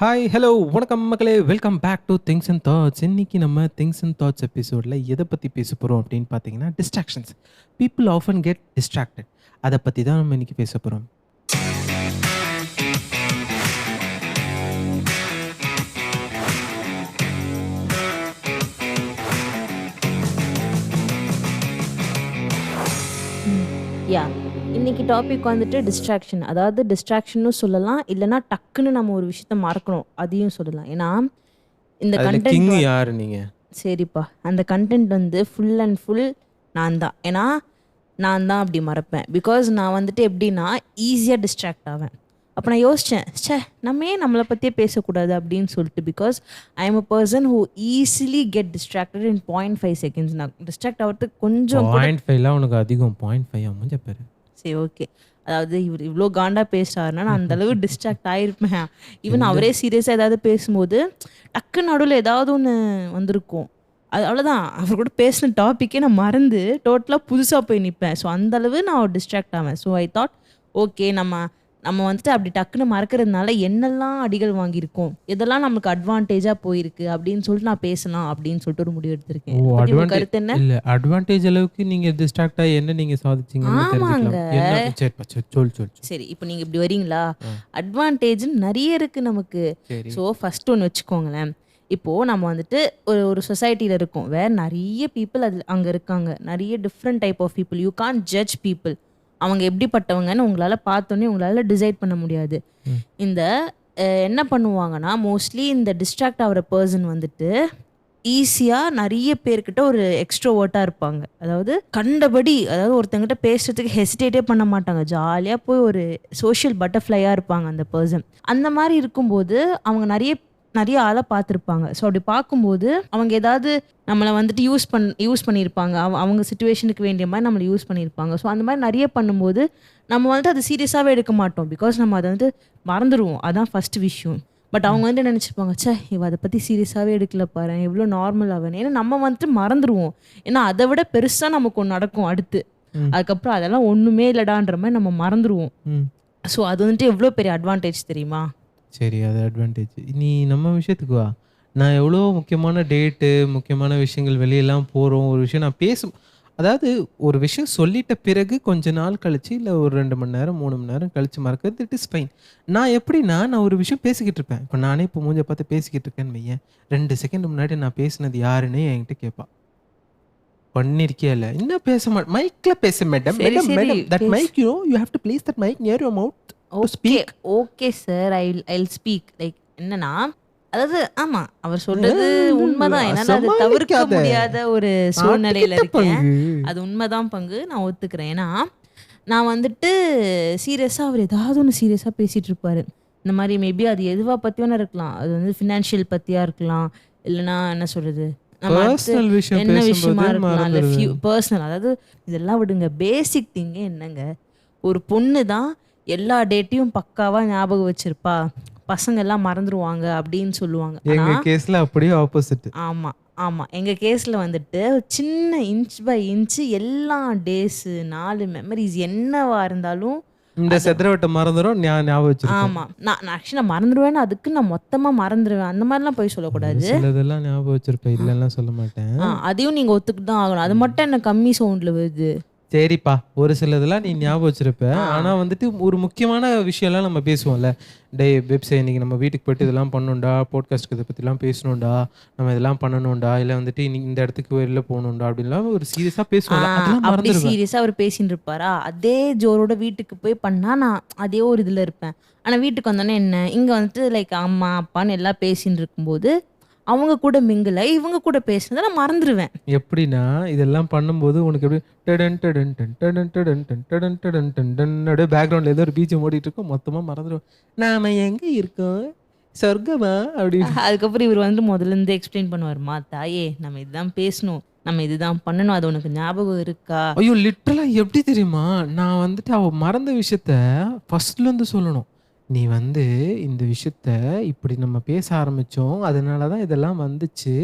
Hi, hello, வணக்கம் மக்களே! Welcome back to things and thoughts. இன்னைக்கு நம்ம திங்ஸ் அண்ட் தாட்ஸ் எபிசோட்ல எத பத்தி பேச போறோம் அப்படின்னு பார்த்தீங்கன்னா, distractions. People often get distracted. அத பத்தி தான் நம்ம இன்னைக்கு பேச போறோம். ம். யா இன்னைக்கு டாபிக் வந்துட்டு டிஸ்ட்ராக்ஷன். அதாவது டிஸ்ட்ராக்ஷன்னு சொல்லலாம். இல்லைன்னா டக்குன்னு நம்ம ஒரு விஷயத்த மறக்கணும் அதையும் சொல்லலாம். ஏன்னா இந்த அதுல கண்டென்ட் கிங் யாரு நீங்க? சரிப்பா, அந்த கண்டென்ட் வந்து ஃபுல் அண்ட் ஃபுல் நான் தான். ஏன்னா நான் தான் அப்படி மறப்பேன். பிகாஸ் நான் வந்துட்டு எப்படின்னா ஈஸியாக டிஸ்ட்ராக்ட் ஆவேன். அப்போ நான் யோசித்தேன், ச்சே நம்ம ஏன் நம்மளை பற்றியே பேசக்கூடாது அப்படின்னு சொல்லிட்டு. Because I am a person who easily get distracted in 0.5 seconds. நான் டிஸ்ட்ராக்ட் ஆகிறதுக்கு கொஞ்சம் கூட 0.5லாம் உனக்கு அதிகம். 0.5 மூஞ்ச பாரு. சரி, ஓகே. அதாவது இவர் இவ்வளோ காண்டா பேசுறாருன்னா நான் அந்த அளவு டிஸ்ட்ராக்ட் ஆயிருப்பேன். ஈவன் எந்த அவரே சீரியஸாக ஏதாவது பேசும்போது டக்கு நடுவில் ஏதாவது ஒன்று வந்திருக்கும். அது அவ்வளோதான், அவர் கூட பேசின டாப்பிக்கே நான் மறந்து டோட்டலாக புதுசாக போய் நிற்பேன். ஸோ அந்த அளவு நான் டிஸ்ட்ராக்ட் ஆவேன். ஸோ ஐ தாட், ஓகே நம்ம நம்ம வந்துட்டு அப்படி டக்குன்னு மறக்கிறதுனால என்னெல்லாம் அடிகள் வாங்கியிருக்கோம், எதெல்லாம் நமக்கு அட்வான்டேஜாக போயிருக்கு அப்படின்னு சொல்லிட்டு நான் பேசலாம் அப்படின்னு சொல்லிட்டு ஒரு முடிவு எடுத்திருக்கேன். ஓ! இதை பத்தி உங்க கருத்து என்ன? இல்ல அட்வான்டேஜ் அளவுக்கு நீங்க டிஸ்ட்ராக்ட் ஆயி என்ன நீங்க சாதிச்சீங்கன்னு ஆமாங்க. தெரிஞ்சுக்கலாம். என்ன சரிப்பா சொல். சரி, இப்போ நீங்கள் இப்படி வரீங்களா? ஆ, அட்வான்டேஜ் நிறைய இருக்குது நமக்கு. சரி. ஸோ ஃபஸ்ட்டு ஒன்று வச்சுக்கோங்களேன். இப்போது நம்ம வந்துட்டு ஒரு ஒரு சொசைட்டியில் இருக்கோம். வேறு நிறைய பீப்புள் அதில் அங்கே இருக்காங்க. நிறைய different type of people. You can judge people. அவங்க எப்படிப்பட்டவங்கன்னு உங்களால் பார்த்தோன்னே உங்களால் டிசைட் பண்ண முடியாது. ம். இந்த என்ன பண்ணுவாங்கன்னா, மோஸ்ட்லி இந்த டிஸ்ட்ராக்ட் ஆகிற பர்சன் வந்துட்டு ஈஸியாக நிறைய பேர்கிட்ட ஒரு எக்ஸ்ட்ரோவர்ட்டாக இருப்பாங்க. அதாவது கண்டபடி, அதாவது ஒருத்தங்கிட்ட பேசுறதுக்கு ஹெசிடேட்டே பண்ண மாட்டாங்க. ஜாலியாக போய் ஒரு சோஷியல் பட்டர்ஃப்ளையாக இருப்பாங்க அந்த பர்சன். அந்த மாதிரி இருக்கும்போது அவங்க நிறைய நிறைய ஆளை பார்த்துருப்பாங்க. ஸோ அப்படி பார்க்கும்போது அவங்க ஏதாவது நம்மளை வந்துட்டு யூஸ் பண்ணியிருப்பாங்க. அவங்க சுச்சுவேஷனுக்கு வேண்டிய மாதிரி நம்மளை யூஸ் பண்ணியிருப்பாங்க. ஸோ அந்த மாதிரி நிறைய பண்ணும்போது நம்ம வந்துட்டு அது சீரியஸாகவே எடுக்க மாட்டோம். பிகாஸ் நம்ம அதை வந்து மறந்துடுவோம். அதான் ஃபஸ்ட்டு விஷயம். பட் அவங்க வந்து நினச்சிப்பாங்க, ச்சே இவ அதை பற்றி சீரியஸாகவே எடுக்கல பாரு, எவ்வளோ நார்மல் ஆகணும். ஏன்னா நம்ம வந்துட்டு மறந்துடுவோம். ஏன்னா அதை விட பெருசாக நமக்கு ஒன்று நடக்கும் அடுத்து. ம். அதுக்கப்புறம் அதெல்லாம் ஒன்றுமே இல்லடான்ற மாதிரி நம்ம மறந்துடுவோம். ம். ஸோ அது வந்துட்டு எவ்வளோ பெரிய அட்வான்டேஜ் தெரியுமா? சரி, அது அட்வான்டேஜ். நீ நம்ம விஷயத்துக்கு வா. நான் எவ்வளோ முக்கியமான டேட்டு, முக்கியமான விஷயங்கள் வெளியலாம் போறோம். ஒரு விஷயம் நான் அதாவது ஒரு விஷயம் சொல்லிட்ட பிறகு கொஞ்ச நாள் கழிச்சு, இல்ல ஒரு 2 மணி நேரம், 3 மணி நேரம் கழிச்சு மறக்கிறது இட் இஸ் ஃபைன். நான் எப்படின்னா, நான் ஒரு விஷயம் பேசிக்கிட்டு இருப்பேன். இப்ப நானே இப்போ மூஞ்ச பார்த்து பேசிக்கிட்டு இருக்கேன்னு வையேன். 2 செகண்ட் முன்னாடி நான் பேசினது யாருன்னு என்கிட்ட கேட்பா. பண்ணியிருக்கியா இல்ல? இன்னும் மைக்ல பேச மேடம். சரி மேடம் சரி மேடம் தட் பேசு. Mike you have to place that mike near your mouth to okay speak. Okay sir, I'll speak. Like என்னன்னா, அதாவது ஆமா அவர் சொல்றது உண்மைதான். என்னால் அது தவிர்க்க சமாளிக்காத. முடியாத ஒரு சூழ்நிலையில ஆட்டுக்கிட்ட இருக்கேன். பங்கு. அது உண்மைதான் பங்கு, நான் ஒத்துக்கிறேன். ஏன்னா நான் வந்துட்டு சீரியஸாக அவர் ஏதாவது ஒன்று சீரியஸாக பேசிகிட்டு இருப்பாரு. இந்த மாதிரி மேபி அது எதுவாக பற்றி வேணா இருக்கலாம். அது வந்து ஃபினான்ஷியல் பற்றியா இருக்கலாம், இல்லைன்னா என்ன சொல்கிறது, நம்ம அடுத்து பர்சனல் விஷயம் என்ன விஷயமா பேசும்போது இருக்கலாம், இல்லை மறந்துடுவேன். பர்சனல். அதாவது இதெல்லாம் விடுங்க, பேசிக் திங்கே என்னங்க, ஒரு பொண்ணு தான் எல்லா டேட்டையும் பக்காவாக ஞாபகம் வச்சிருப்பா, பசங்க எல்லாம் மறந்துடுவாங்க அப்படின்னு சொல்லுவாங்க. எங்க ஆனால் கேஸ்ல அப்படியே ஆப்போசிட். ஆமாம் ஆமாம், எங்கள் கேஸில் வந்துட்டு சின்ன இன்ச் பை இன்ச்சு எல்லா டேஸு 4 மெமரிஸ் என்னவா இருந்தாலும் இந்த அது செதறவட்ட மறந்துடும், ஞாபகம் வச்சிருக்கேன். ஆமாம். நான் ஆக்சுவலி நான் மறந்துடுவேன்னா அதுக்கு நான் மொத்தமாக மறந்துடுவேன். அந்த மாதிரிலாம் போய் ஒரு சொல்லக்கூடாது. சிலதெல்லாம் ஞாபகம் வச்சிருப்பேன், இல்லைன்னா சொல்ல மாட்டேன். அதையும் நீங்கள் ஒத்துக்கிட்டு தான் ஆகணும். அது மட்டும் என்ன கம்மி சவுண்டில் வருது? சரிப்பா, ஒரு சிலதெல்லாம் நீ ஞாபகம் வச்சிருப்ப. ஆ ஆனா வந்துட்டு ஒரு முக்கியமான விஷயம்லாம் நம்ம பேசுவோம்ல. டேய் வெப்சை, இன்னைக்கு நம்ம வீட்டுக்கு போயிட்டு இதெல்லாம் பண்ணணும்டா, போட்காஸ்ட்க்கு இதை பற்றிலாம் பேசணும்டா, நம்ம இதெல்லாம் பண்ணணும்டா, இல்லை வந்துட்டு இன்னைக்கு இந்த இடத்துக்கு வெளில போகணும்டா அப்படின்லாம் ஒரு சீரியஸாக பேசுவோம்ல, அதெல்லாம் அப்படி மறந்துடுவேன். சீரியஸாக அவர் பேசின்னு இருப்பாரா? அதே ஜோரோட வீட்டுக்கு போய் பண்ணால் நான் அதே ஒரு இதில் இருப்பேன். ஆனால் வீட்டுக்கு வந்தோடனே என்ன, இங்கே வந்துட்டு லைக் அம்மா அப்பான்னு எல்லாம் பேசின்னு இருக்கும்போது அவங்க கூட மிங்கில் இவங்க கூட பேசுனதை நான் மறந்துடுவேன். எப்படின்னா, இதெல்லாம் பண்ணும்போது உனக்கு எப்படி டடன் டடன் டன் டடன் டடன் டன் டடன் டடன் டன் டன் அப்படியே பேக்ரவுண்ட்ல ஏதோ ஒரு பீஜம் ஓடிட்டு இருக்கும். மொத்தமா மறந்துடுவேன். நாம எங்க இருக்கோம்? சொர்க்கமா? அப்படின்னு. அதுக்கப்புறம் இவர் வந்து முதல்ல இருந்து எக்ஸ்பிளைன் பண்ணுவாருமா, தாயே நம்ம இதுதான் பேசணும், நம்ம இதுதான் பண்ணணும், அது உனக்கு ஞாபகம் இருக்கா? ஐயோ! லிட்டரலா எப்படி தெரியுமா? நான் வந்துட்டு அவ மறந்த விஷயத்த ஃபர்ஸ்ட்ல இருந்து சொல்லணும். நீ வந்து இந்த விஷயத்த இப்படி நம்ம பேச ஆரம்பிச்சோம். அதனால தான் இதெல்லாம் வந்துச்சு.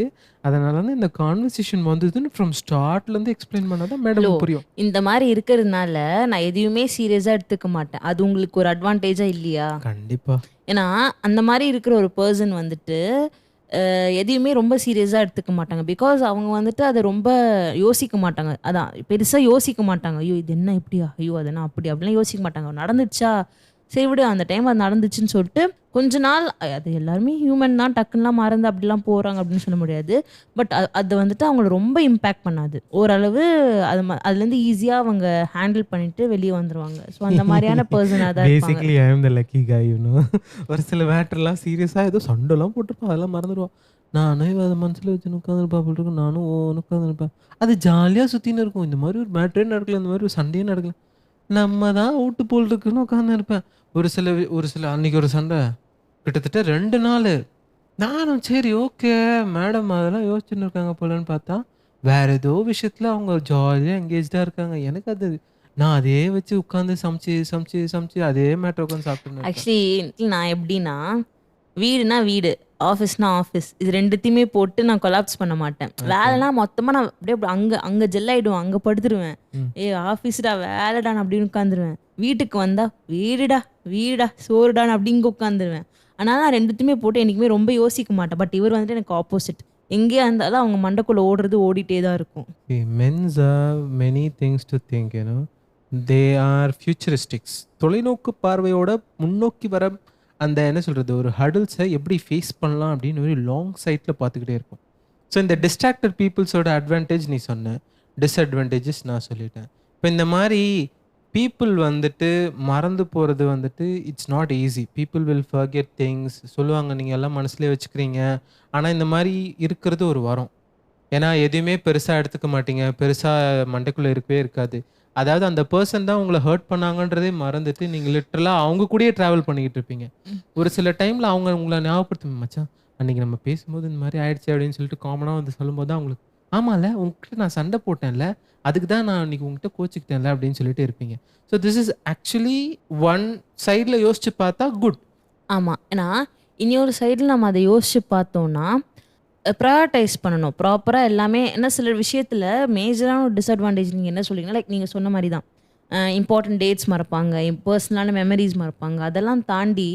அதனால தான் இந்த கான்வர்சேஷன் வந்ததுன்னு ஃப்ரம் ஸ்டார்ட்லேருந்து எக்ஸ்பிளைன் பண்ணா தான் ஹலோ, மேடம் புரியும். இந்த மாரி இருக்கிறதுனால நான் எதையுமே சீரியஸா எடுத்துக்க மாட்டேன். அது உங்களுக்கு ஒரு அட்வான்டேஜா இல்லையா? கண்டிப்பா. ஏன்னா, அந்த மாரி இருக்கிற ஒரு பெர்சன் வந்துட்டு, எதையுமே ரொம்ப சீரியஸா எடுத்துக்க மாட்டாங்க. பிகாஸ் அவங்க வந்துட்டு அத ரொம்ப யோசிக்க மாட்டாங்க. அதான் பெருசா யோசிக்க மாட்டாங்க. ஐயோ! இது என்ன இப்படியா? ஐயோ! அது என்ன அப்படி? அப்படிலாம் யோசிக்க மாட்டாங்க. நடந்துச்சா? சரி விடு அந்த டைம் அது நடந்துச்சுன்னு சொல்லிட்டு, கொஞ்ச நாள் அது எல்லாருமே ஹியூமன் தான் டக்குன்னுலாம் மறந்து அப்படிலாம் போறாங்க அப்படின்னு சொல்ல முடியாது. பட் அது வந்துட்டு அவங்கள ரொம்ப இம்பேக்ட் பண்ணாது. ஓரளவு அதுலேருந்து ஈஸியா அவங்க ஹேண்டில் பண்ணிட்டு வெளிய வந்துருவாங்க. ஸோ அந்த மாரியான பெர்சனா தான் இருப்பாங்க. Basically I am the lucky காய் ஒரு சில மேட்டர்லாம் சீரியஸா ஏதோ சண்டைலாம் போட்டிருப்பான். அதெல்லாம் மறந்துடுவான். நானே அத மனசுல வச்சுன்னு உட்காந்துருப்பா போல இருக்கு. நானும் ஓன்னு உட்காந்துருப்பேன். அது ஜாலியா சுத்தின்னு இருக்கும். இந்த மாரி ஒரு மேட்டரே நடக்கல. இந்த மாரி ஒரு சண்டையே நடக்கல. நம்ம தான் வுட்டு போல் இருக்குன்னு உட்காந்துருப்பேன். ஒரு சில அன்னைக்கு ஒரு சண்டை. கிட்டத்தட்ட 2 நாளு. நானும் சரி ஓகே. மேடம் அதெல்லாம் யோசிச்சுன்னு இருக்காங்க போலன்னு பார்த்தா, வேற ஏதோ விஷயத்துல அவங்க ஜாலியா எங்கேஜ்டா இருக்காங்க. எனக்கு அது நான் அதே வச்சு உட்காந்து சமைச்சு அதே மேட்டர் உட்காந்து சாப்பிட்டுன்னு இருப்பேன். ஆக்சுவலி நான் எப்படின்னா, வீடுனா வீடு, ஆஃபீஸ்னா ஆஃபீஸ். இது 2த்தையுமே போட்டு நான் கொலாப்ஸ் பண்ண மாட்டேன். ஓகே. வேலைனா மொத்தமா நான் அப்படியே அங்க அங்க ஜெல் ஆயிடுவேன். அங்க படுத்துருவேன். ம். ஆஃபீஸ்டா வேலைடான்னு அப்படின்னு உட்காந்துருவேன். வீட்டுக்கு வந்தா வீடுடா, வீடுடா, சோறுடான்னு அப்படி இங்க உட்காந்துருவேன். அதனால நான் 2த்தையுமே போட்டு என்னைக்குமே ரொம்ப யோசிக்க மாட்டேன். பட் இவர் வந்துட்டு எனக்கு ஆப்போசிட். எங்கேயா இருந்தாலும் அவங்க மண்டைக்குள்ள ஓடுறது ஓடிட்டே தான் இருக்கும். See, men's have many things to think. They are futuristics. தொலைநோக்கு பார்வையோட முன்னோக்கி வர அந்த என்ன சொல்றது? ஒரு ஹர்டில்ஸ எப்படி ஃபேஸ் பண்ணலாம் அப்படின்னு ஒரு லாங் சைட்ல பார்த்துக்கிட்டே இருக்கும். ஸோ இந்த டிஸ்ட்ராக்டட் பீப்பிள்ஸோட அட்வான்டேஜ் நீ சொன்ன. டிஸ்அட்வான்டேஜஸ் நான் சொல்லிட்டேன். இப்போ இந்த மாரி பீப்பிள் வந்துட்டு மறந்து போறது வந்துட்டு it's not easy. People will forget things சொல்லுவாங்க. நீங்க எல்லாம் மனசுலயே வச்சுக்கிறீங்க. ஆனா இந்த மாரி இருக்கிறது ஒரு வரம். ஏன்னா எதையுமே பெருசா எடுத்துக்க மாட்டீங்க. பெருசா மண்டைக்குள்ள இருக்கவே இருக்காது. அதாவது அந்த பெர்சன் தான் உங்கள ஹர்ட் பண்ணாங்கன்றதே மறந்துட்டு, நீங்க லிட்டரலா அவங்க கூடயே டிராவல் பண்ணிக்கிட்டு இருப்பீங்க. ஒரு சில டைம்ல அவங்க உங்கள ஞாபகப்படுத்தும், "மச்சான் அன்னைக்கு நம்ம பேசும்போது இந்த மாரி ஆயிடுச்சு" அப்படின்னு சொல்லிட்டு காமனா வந்து சொல்லும்போது தான் அவங்களுக்கு, "ஆமால்ல, உன்கிட்ட நான் சண்டை போட்டேன்ல. அதுக்கு தான் நான் அன்னைக்கு உன்கிட்ட கோச்சுக்கிட்டேன்ல" அப்படின்னு சொல்லிட்டு இருப்பீங்க. So this is actually one சைட்ல யோசிச்சு பார்த்தா குட். ஆமா. ஏன்னா, இன்னொரு சைடுல நம்ம அத யோசிச்சு பார்த்தோம்னா, ப்ரையாரிடைஸ் பண்ணணும். ப்ராப்பரா எல்லாமே ஏன்னா சில விஷயத்துல மேஜரான ஒரு டிஸ்அட்வான்டேஜ் நீங்க என்ன சொல்றீங்கன்னா, லைக் நீங்க சொன்ன மாரி தான். இம்பார்ட்டன்ட் டேட்ஸ் மறப்பாங்க. பெர்சனலான மெமரீஸ் மறப்பாங்க. அதெல்லாம் தாண்டி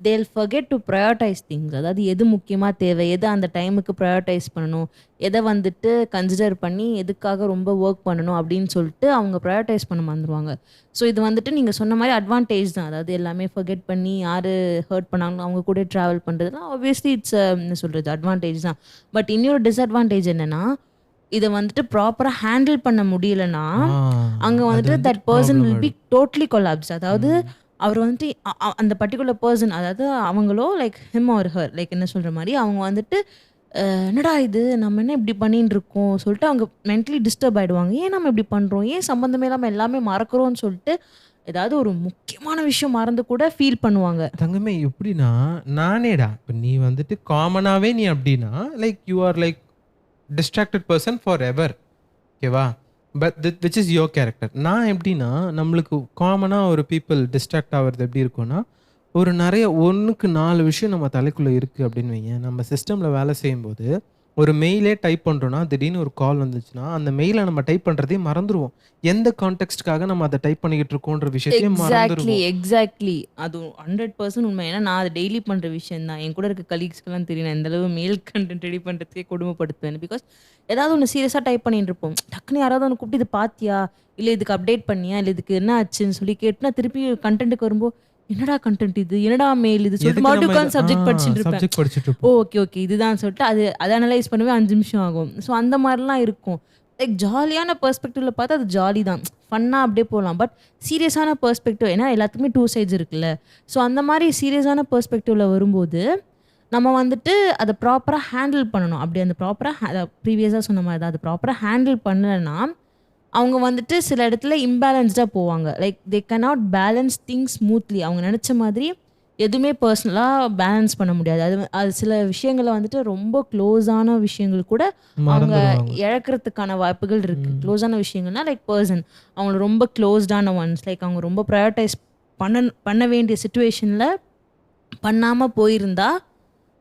they will forget to prioritise things. அதாவது எது முக்கியமா தேவை? எத அந்த டைமுக்கு ப்ரையாரிடைஸ் பண்ணணும்? எத வந்துட்டு கன்சிடர் பண்ணி எதுக்காக ரொம்ப ஒர்க் பண்ணணும் அப்படின்னு சொல்லிட்டு அவங்க ப்ரையாரிடைஸ் பண்ண மறந்துருவாங்க. ஸோ இது வந்துட்டு நீங்க சொன்ன மாரி அட்வான்டேஜ் தான். அதாவது எல்லாமே ஃபர்கெட் பண்ணி யாரு ஹர்ட் பண்ணாங்களோ அவங்க கூட ட்ராவல் பண்றதுலாம் ஆப்வியஸ்லி இட்ஸ் என்ன சொல்றது அட்வான்டேஜ் தான். பட் இன்னொரு டிஸ்அட்வான்டேஜ் என்னன்னா, இத வந்துட்டு ப்ராப்பரா ஹேண்டில் பண்ண முடியலன்னா, ஆ அங்க அது வந்துட்டு வந்துட்டு that person problem will be ஆயிடும். Totally collapse. அதாவது ம். அவர் வந்துட்டு அந்த பர்ட்டிகுலர் பெர்சன் அதாவது அவங்களோ like him or her like என்ன சொல்ற மாரி அவங்க வந்துட்டு என்னடா இது நம்ம என்ன இப்படி பண்ணிட்டு இருக்கோம் சொல்லிட்டு அவங்க மென்டலி டிஸ்டர்ப் ஆயிடுவாங்க. ஏன் நம்ம இப்படி பண்றோம்? ஏன் சம்பந்தமே இல்லாம எல்லாமே மறக்கிறோம்னு சொல்லிட்டு ஏதாவது ஒரு முக்கியமான விஷயம் மறந்து கூட ஃபீல் பண்ணுவாங்க. தங்கமே எப்படின்னா, நானேடா இப்ப நீ வந்துட்டு காமனாவே நீ அப்படின்னா, like you are like distracted person forever. ஓகேவா? But which is your character. நான் எப்படின்னா, நம்மளுக்கு காமனா ஒரு பீப்பிள் டிஸ்ட்ராக்ட் ஆவறது எப்படி இருக்கும்னா, ஒரு நெறைய 1க்கு 4 விஷயம் நம்ம தலைக்குள்ள இருக்கு அப்படின்னு வையேன். நம்ம சிஸ்டம்ல வேலை செய்யும்போது, ஒரு மெயிலே டைப் பண்றோம்னா, திடீர்னு ஒரு கால் வந்துச்சுன்னா, அந்த மெயில நம்ம டைப் பண்றதையே மறந்துருவோம். எந்த கான்டெக்ஸ்ட்காக நம்ம அத டைப் பண்ணிக்கிட்டு இருக்கோம்ன்ற விஷயத்தையே எக்ஸாக்ட்லி, மறந்துருவோம். எக்ஸாக்ட்லி. அது 100% உண்மை. ஏன்னா நான் அத டெய்லி பண்ற விஷயம் தான். என் கூட இருக்க கலீக்ஸ்க்குலாம் தெரியும். நான் எந்த அளவு மெயில் கன்டென்ட் ரெடி பண்றதுக்கே கொடுமைப்படுத்துவேன்னு. பிகாஸ் ஏதாவது ஒண்ணு சீரியஸா டைப் பண்ணிட்டு இருப்போம். டக்குனு யாராவது ஒண்ணு கூப்பிட்டு "இத பார்த்தியா? இல்ல இதுக்கு அப்டேட் பண்ணியா? இல்ல இதுக்கு என்ன ஆச்சுன்னு?" சொல்லி கேட்டுனா திருப்பி கன்டென்ட்க்கு வரும்போ, "என்னடா கன்டென்ட் இது? என்னடா மெயில் இது?" சொல்லிட்டு எதுக்கு மறுபடியும் நம்ம இத உட்கார்ந்து சப்ஜெக்ட் படிச்சுட்டு இருப்பேன். சப்ஜெக்ட் படிச்சுட்டு இருப்போம். Okay, okay. இதுதான் சொல்லிட்டு அத அனலைஸ் பண்ணவே 5 நிமிஷம் ஆகும். ஸோ அந்த மாரிலாம் இருக்கும். லைக் ஜாலியான பெர்ஸ்பெக்டிவ்ல பார்த்தா அது ஜாலி தான். ஃபன்னா அப்படியே போலாம். பட் சீரியஸான பெர்ஸ்பெக்டிவ் ஏன்னா எல்லாத்துக்குமே 2 சைட்ஸ் இருக்குல்ல. ஸோ அந்த மாரி சீரியஸான பெர்ஸ்பெக்டிவ்ல வரும்போது, நம்ம வந்துட்டு அத ப்ராப்பரா ஹேண்டில் பண்ணணும். அப்படி அந்த ப்ராப்பரா ப்ரீவியஸா சொன்ன மாரி தான். அத ப்ராப்பரா ஹேண்டில் பண்ணலன்னா, அவங்க வந்துட்டு சில இடத்துல இம்பேலன்ஸ்டா போவாங்க. Like they cannot balance things smoothly. அவங்க நெனச்ச மாதிரி எதுவுமே பர்சனலா பேலன்ஸ் பண்ண முடியாது. அது அது சில விஷயங்கள வந்துட்டு ரொம்ப க்ளோஸான விஷயங்கள் கூட அவங்க மறந்துருவாங்க. இழக்கிறதுக்கான வாய்ப்புகள் இருக்கு. ம். க்ளோஸான விஷயங்கள்னா லைக் பெர்சன். அவங்கள ரொம்ப க்ளோஸ்டான ஒன்ஸ் லைக் அவங்க ரொம்ப ப்ரையாரிடைஸ் பண்ண பண்ண வேண்டிய சிச்சுவேஷன்ல பண்ணாமல் போயிருந்தா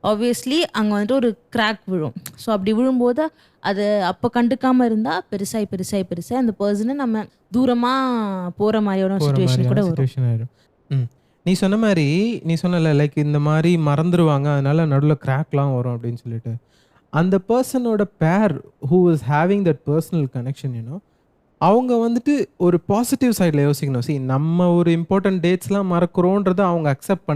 ஆப்வியஸ்லி அங்கே வந்துட்டு ஒரு கிராக் விழும். ஸோ அப்படி விழும்போது அது அப்போ கண்டுக்காமல் இருந்தால் பெருசாகி அந்த பர்சனை நம்ம தூரமாக போகிற மாதிரியான போற சுச்சுவேஷன் கூட மாரியான வரும். சிச்சுவேஷன் ஆயிரும். ம். நீ சொன்ன மாரி, நீ சொன்னல லைக் இந்த மாரி மறந்துருவாங்க. அதனால நடுவுல கிராக்லாம் வரும் அப்படின்னு சொல்லிட்டு. அந்த பெர்சனோட பேர் who is having that personal connection அவங்க வந்துட்டு ஒரு பாசிட்டிவ் சைட்ல யோசிக்கணும். நம்ம ஒரு இம்பார்ட்டன்ட் டேட்ஸ்லாம் மறக்கிறோன்றத அவங்க அக்செப்ட்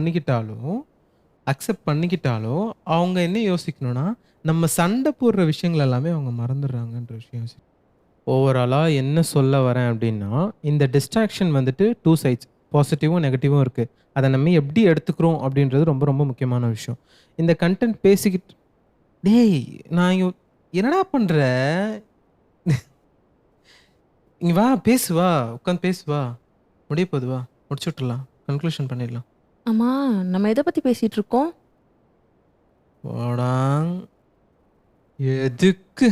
பண்ணிக்கிட்டாலும், அவங்க என்ன யோசிக்கணும்னா, நம்ம சண்டை போடுற விஷயங்கள் எல்லாமே அவங்க மறந்துடுறாங்கன்ற விஷயம் யோசிக்கணும். ஓவராலா என்ன சொல்ல வரேன் அப்படின்னா, இந்த டிஸ்ட்ராக்ஷன் வந்துட்டு 2 சைட்ஸ். பாசிட்டிவும், நெகட்டிவும் இருக்கு. அத நம்ம எப்படி எடுத்துக்கிறோம் அப்படின்றது ரொம்ப ரொம்ப முக்கியமான விஷயம். இந்த கன்டென்ட் பேசிக்கிட்டு டேய்! நான் இங்க என்னடா பண்ற? இங்க வா, பேசு வா. உட்காந்து பேசு வா. முடிய போது வா. முடிச்சு விட்டுறலாம். கன்க்ளூஷன் பண்ணிடலாம். ஆமாம், நம்ம எதை பற்றி பேசிகிட்டு இருக்கோம்? போடாங். எதுக்கு?